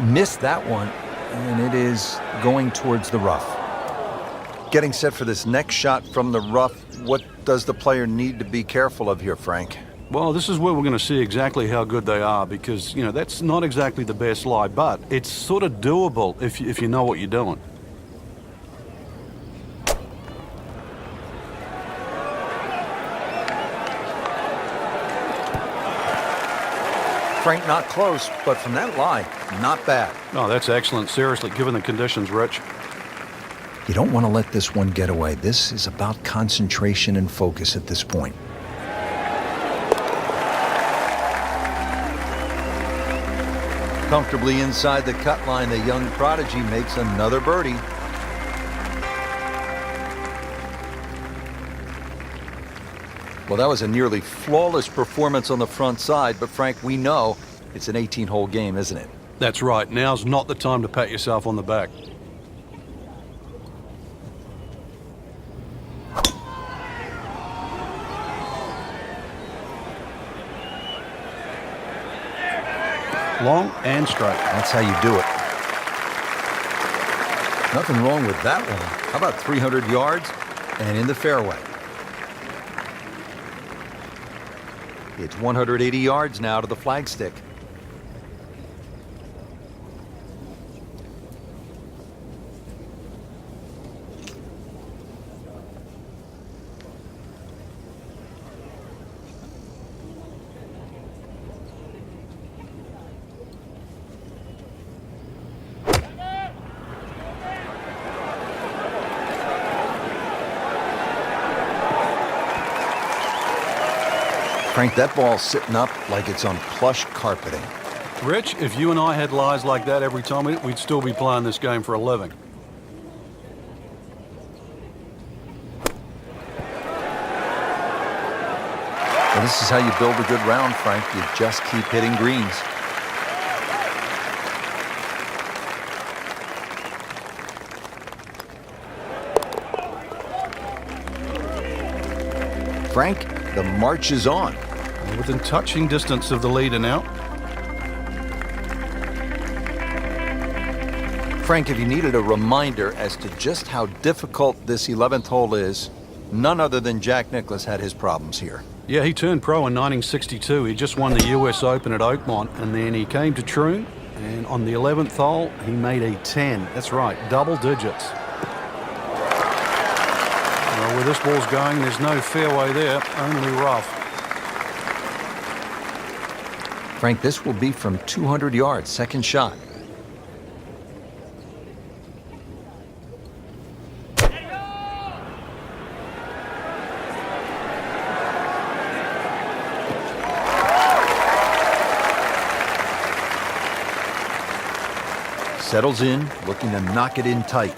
Missed that one, and it is going towards the rough. Getting set for this next shot from the rough, what does the player need to be careful of here, Frank? Well, this is where we're going to see exactly how good they are because, you know, that's not exactly the best lie, but it's sort of doable if you know what you're doing. Frank, not close, but from that lie, not bad. No, that's excellent. Seriously, given the conditions, Rich. You don't want to let this one get away. This is about concentration and focus at this point. Comfortably inside the cut line, the young prodigy makes another birdie. Well, that was a nearly flawless performance on the front side, but Frank, we know it's an 18-hole game, isn't it? That's right. Now's not the time to pat yourself on the back. Long and straight. That's how you do it. Nothing wrong with that one. How about 300 yards and in the fairway? It's 180 yards now to the flagstick. Frank, that ball's sitting up like it's on plush carpeting. Rich, if you and I had lies like that every time, we'd still be playing this game for a living. Well, this is how you build a good round, Frank. You just keep hitting greens. Frank, the march is on. Within touching distance of the leader now. Frank, if you needed a reminder as to just how difficult this 11th hole is, none other than Jack Nicklaus had his problems here. Yeah, he turned pro in 1962. He just won the US Open at Oakmont, and then he came to Troon, and on the 11th hole, he made a 10. That's right, double digits. Well, where this ball's going, there's no fairway there, only rough. Frank, this will be from 200 yards, second shot. Settles in, looking to knock it in tight.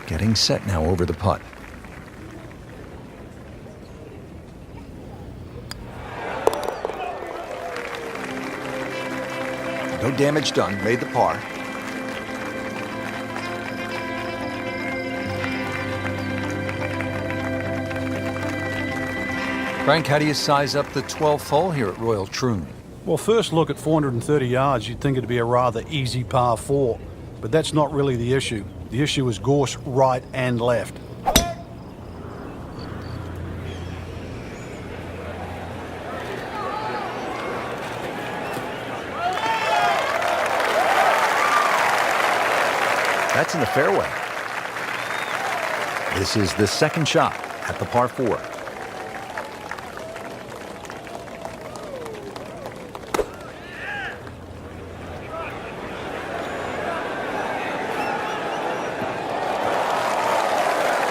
Getting set now over the putt. No damage done, made the par. Frank, how do you size up the 12th hole here at Royal Troon? Well, first look at 430 yards, you'd think it'd be a rather easy par 4, but that's not really the issue. The issue is gorse right and left. That's in the fairway. This is the second shot at the par 4.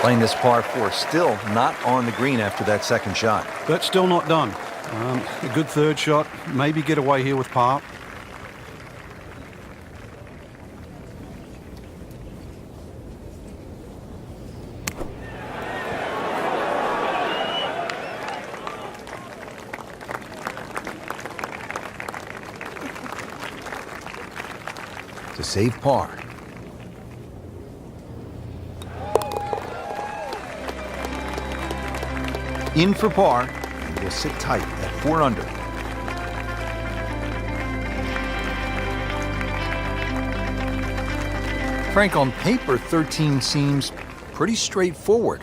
Playing this par 4, still not on the green after that second shot. That's still not done. A good third shot, maybe get away here with par. save par. In for par, and will sit tight at 4 under. Frank, on paper, 13 seems pretty straightforward,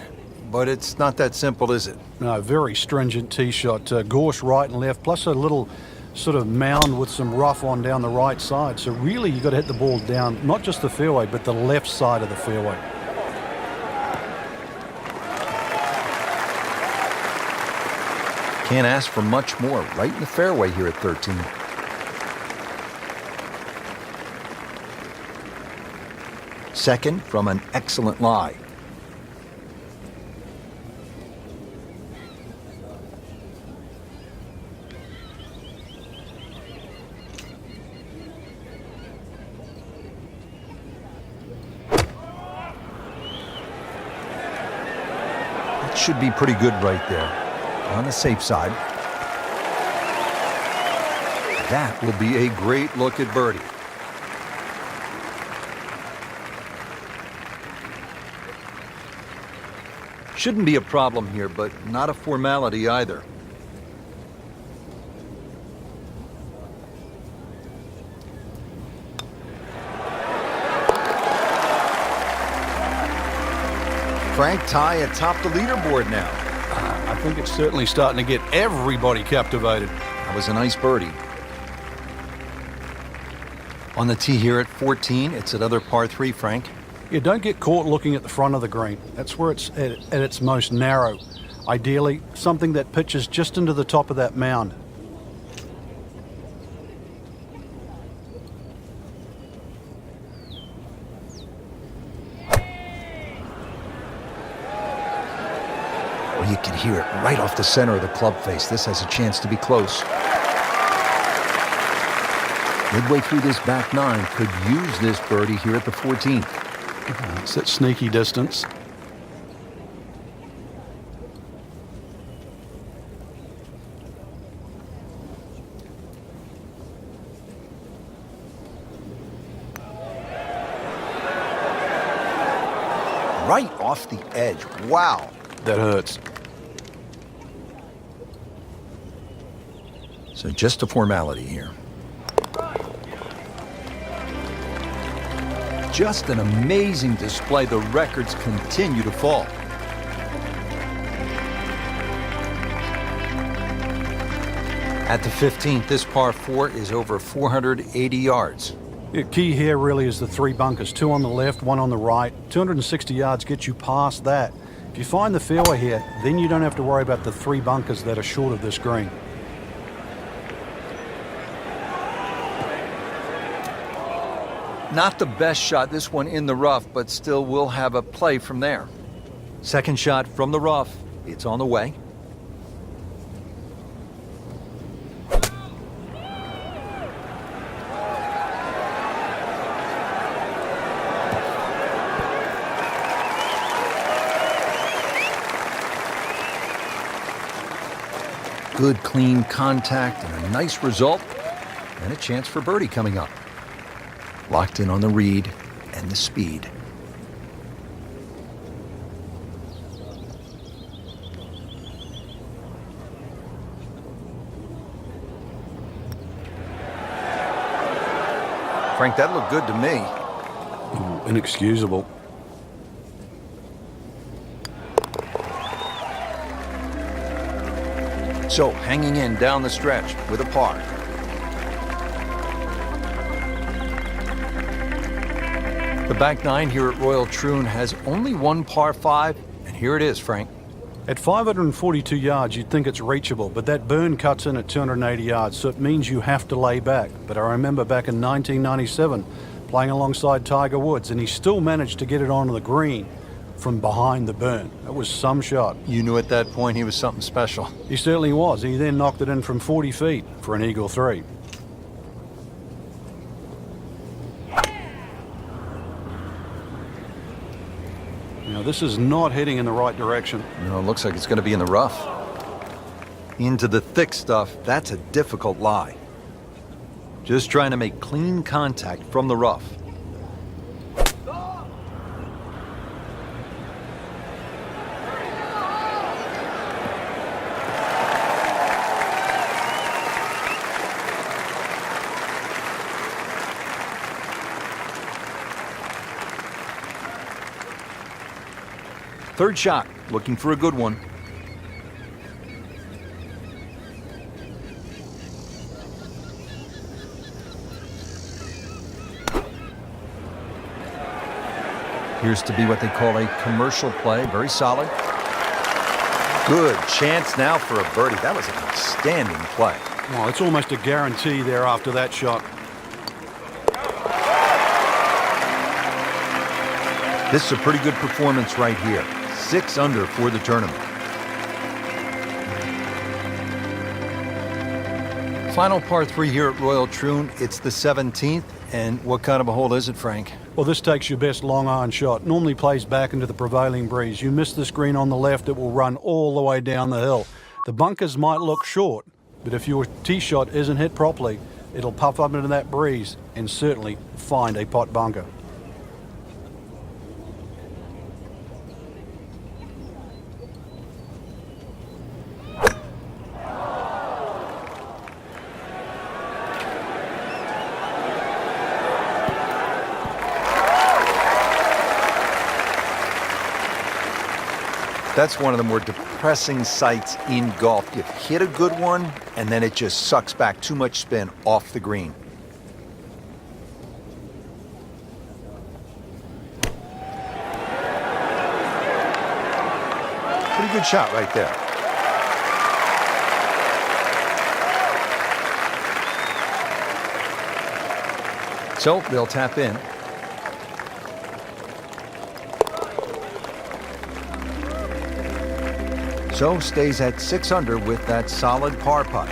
but it's not that simple, is it? No, very stringent tee shot. Gorse right and left, plus a little sort of mound with some rough on down the right side. So really, you've got to hit the ball down, not just the fairway, but the left side of the fairway. Can't ask for much more. Right in the fairway here at 13. Second from an excellent lie. That should be pretty good right there. On the safe side. That will be a great look at birdie. Shouldn't be a problem here, but not a formality either. Frank, tie atop the leaderboard now. I think it's certainly starting to get everybody captivated. That was a nice birdie. On the tee here at 14, it's another par 3, Frank. Yeah, don't get caught looking at the front of the green. That's where it's at its most narrow. Ideally, something that pitches just into the top of that mound. Well, you can hear it right off the center of the club face. This has a chance to be close. Midway through this back 9, could use this birdie here at the 14th. It's that sneaky distance. Right off the edge. Wow. That hurts. So just a formality here. Just an amazing display. The records continue to fall. At the 15th, this par 4 is over 480 yards. The key here really is the 3 bunkers, 2 on the left, 1 on the right. 260 yards gets you past that. If you find the fairway here, then you don't have to worry about the 3 bunkers that are short of this green. Not the best shot, this one in the rough, but still will have a play from there. Second shot from the rough. It's on the way. Good, clean contact and a nice result, and a chance for birdie coming up. Locked in on the read and the speed. Frank, that looked good to me. Ooh, inexcusable. So, hanging in down the stretch with a par. The back 9 here at Royal Troon has only 1 par 5, and here it is, Frank. At 542 yards, you'd think it's reachable, but that burn cuts in at 280 yards, so it means you have to lay back. But I remember back in 1997, playing alongside Tiger Woods, and he still managed to get it onto the green from behind the burn. That was some shot. You knew at that point he was something special. He certainly was. He then knocked it in from 40 feet for an eagle 3. Now, this is not heading in the right direction. No, it looks like it's going to be in the rough. Into the thick stuff, that's a difficult lie. Just trying to make clean contact from the rough. Third shot, looking for a good one. Appears to be what they call a commercial play. Very solid. Good chance now for a birdie. That was an outstanding play. Well, it's almost a guarantee there after that shot. This is a pretty good performance right here. 6 under for the tournament. Final par 3 here at Royal Troon. It's the 17th. And what kind of a hole is it, Frank? Well, this takes your best long iron shot. Normally plays back into the prevailing breeze. You miss this green on the left, it will run all the way down the hill. The bunkers might look short, but if your tee shot isn't hit properly, it'll puff up into that breeze and certainly find a pot bunker. That's one of the more depressing sights in golf. You hit a good one, and then it just sucks back too much spin off the green. Pretty good shot right there. So they'll tap in. So stays at 6 under with that solid par putt.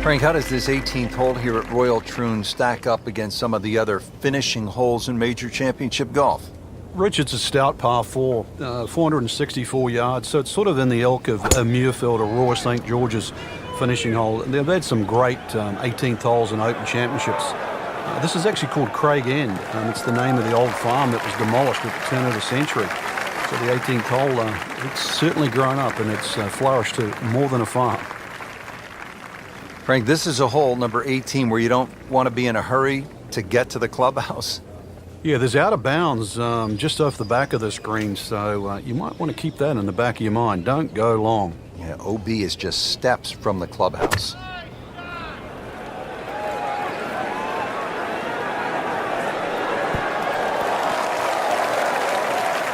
Frank, how does this 18th hole here at Royal Troon stack up against some of the other finishing holes in major championship golf? Rich, it's a stout par 4, 464 yards, so it's sort of in the ilk of a Muirfield or Royal St. George's finishing hole. They've had some great 18th holes in Open Championships. This is actually called Craig End. It's the name of the old farm that was demolished at the turn of the century. So the 18th hole, it's certainly grown up and it's flourished to more than a farm. Frank, this is a hole, number 18, where you don't want to be in a hurry to get to the clubhouse. Yeah, there's out of bounds just off the back of this green, so you might want to keep that in the back of your mind. Don't go long. Yeah, OB is just steps from the clubhouse.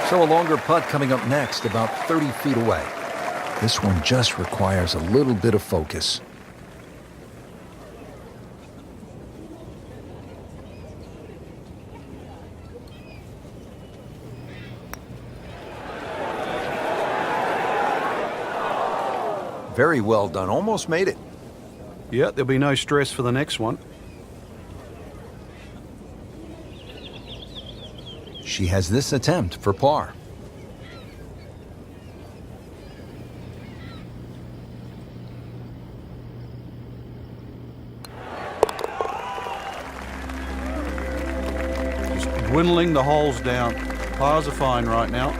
So a longer putt coming up next, about 30 feet away. This one just requires a little bit of focus. Very well done. Almost made it. Yeah, there'll be no stress for the next one. She has this attempt for par. Just dwindling the holes down. Pars are fine right now.